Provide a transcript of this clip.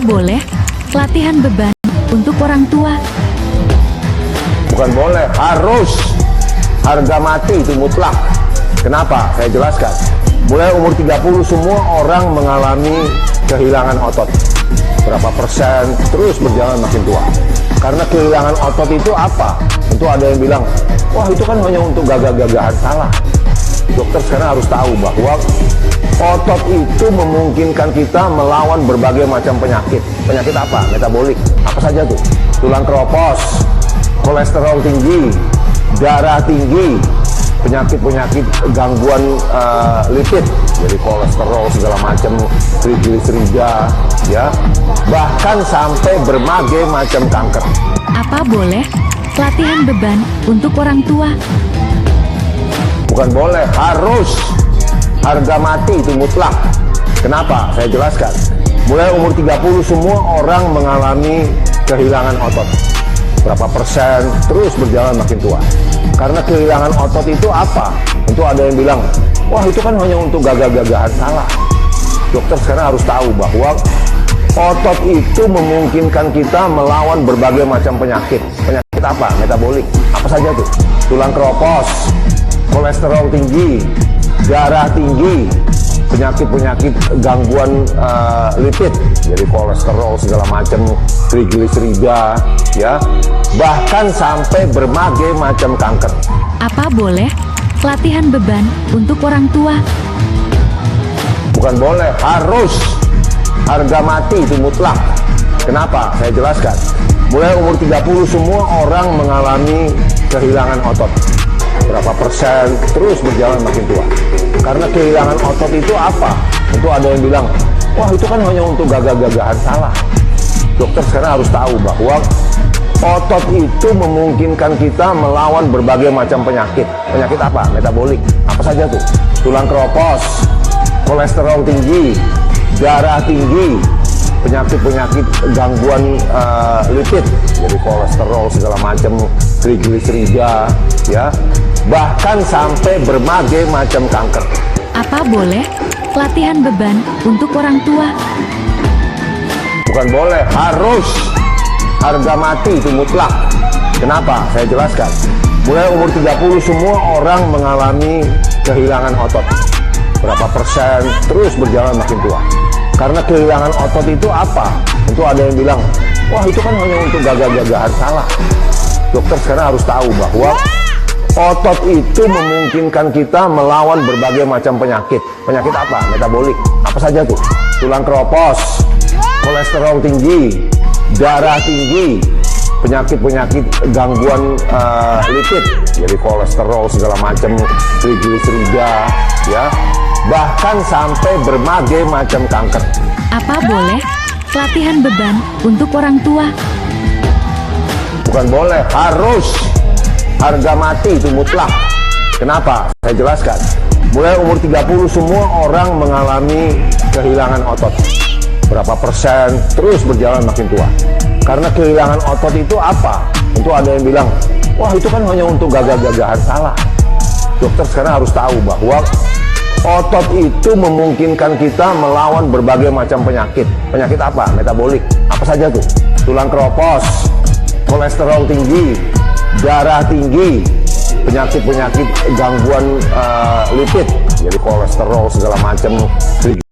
Apa boleh latihan beban untuk orang tua? Bukan boleh, harus. Harga mati itu mutlak. Kenapa? Saya jelaskan. Mulai umur 30 semua orang mengalami kehilangan otot. Berapa persen terus berjalan makin tua. Karena kehilangan otot itu apa? Tentu ada yang bilang, wah itu kan hanya untuk gagah-gagahan. Salah. Dokter sekarang harus tahu bahwa otot itu memungkinkan kita melawan berbagai macam penyakit. Penyakit apa? Metabolik. Apa saja tuh? Tulang keropos, kolesterol tinggi, darah tinggi, penyakit-penyakit gangguan lipid, jadi kolesterol segala macam, trigliserida, ya, bahkan sampai berbagai macam kanker. Apa boleh latihan beban untuk orang tua? Bukan boleh, harus. Harga mati itu mutlak. Kenapa? Saya jelaskan. Mulai umur 30 semua orang mengalami kehilangan otot. Berapa persen terus berjalan makin tua. Karena kehilangan otot itu apa? Tentu ada yang bilang, wah itu kan hanya untuk gagah-gagahan. Salah. Dokter sekarang harus tahu bahwa otot itu memungkinkan kita melawan berbagai macam penyakit. Penyakit apa? Metabolik. Apa saja tuh? Tulang keropos, kolesterol tinggi, darah tinggi, penyakit-penyakit gangguan lipid, jadi kolesterol segala macam, trigliserida, ya, bahkan sampai berbagai macam kanker. Apa boleh latihan beban untuk orang tua? Bukan boleh, harus. Harga mati itu mutlak. Kenapa? Saya jelaskan. Mulai umur 30 semua orang mengalami kehilangan otot. Berapa persen terus berjalan makin tua. Karena kehilangan otot itu apa? Tentu ada yang bilang, wah itu kan hanya untuk gagah-gagahan. Salah. Dokter sekarang harus tahu bahwa otot itu memungkinkan kita melawan berbagai macam penyakit. Penyakit apa? Metabolik. Apa saja tuh? Tulang keropos, kolesterol tinggi, darah tinggi, penyakit-penyakit gangguan lipid, jadi kolesterol segala macam, trigliserida, ya, bahkan sampai berbagai macam kanker. Apa boleh latihan beban untuk orang tua? Bukan boleh, harus. Harga mati itu mutlak. Kenapa? Saya jelaskan. Mulai umur 30 semua orang mengalami kehilangan otot. Berapa persen terus berjalan makin tua. Karena kehilangan otot itu apa? Tentu ada yang bilang, wah itu kan hanya untuk gagah-gagahan. Salah. Dokter sekarang harus tahu bahwa otot itu memungkinkan kita melawan berbagai macam penyakit. Penyakit apa? Metabolik. Apa saja tuh? Tulang keropos, kolesterol tinggi, darah tinggi, penyakit-penyakit gangguan lipid, jadi kolesterol segala macam, trigliserida, ya, bahkan sampai berbagai macam kanker. Apa boleh latihan beban untuk orang tua? Bukan boleh, harus. Harga mati itu mutlak. Kenapa? Saya jelaskan. Mulai umur 30 semua orang mengalami kehilangan otot. Berapa persen terus berjalan makin tua. Karena kehilangan otot itu apa? Tentu ada yang bilang, wah itu kan hanya untuk gagah-gagahan. Salah. Dokter sekarang harus tahu bahwa otot itu memungkinkan kita melawan berbagai macam penyakit. Penyakit apa? Metabolik. Apa saja tuh? Tulang keropos, kolesterol tinggi, darah tinggi, penyakit-penyakit gangguan lipid, jadi kolesterol segala macam,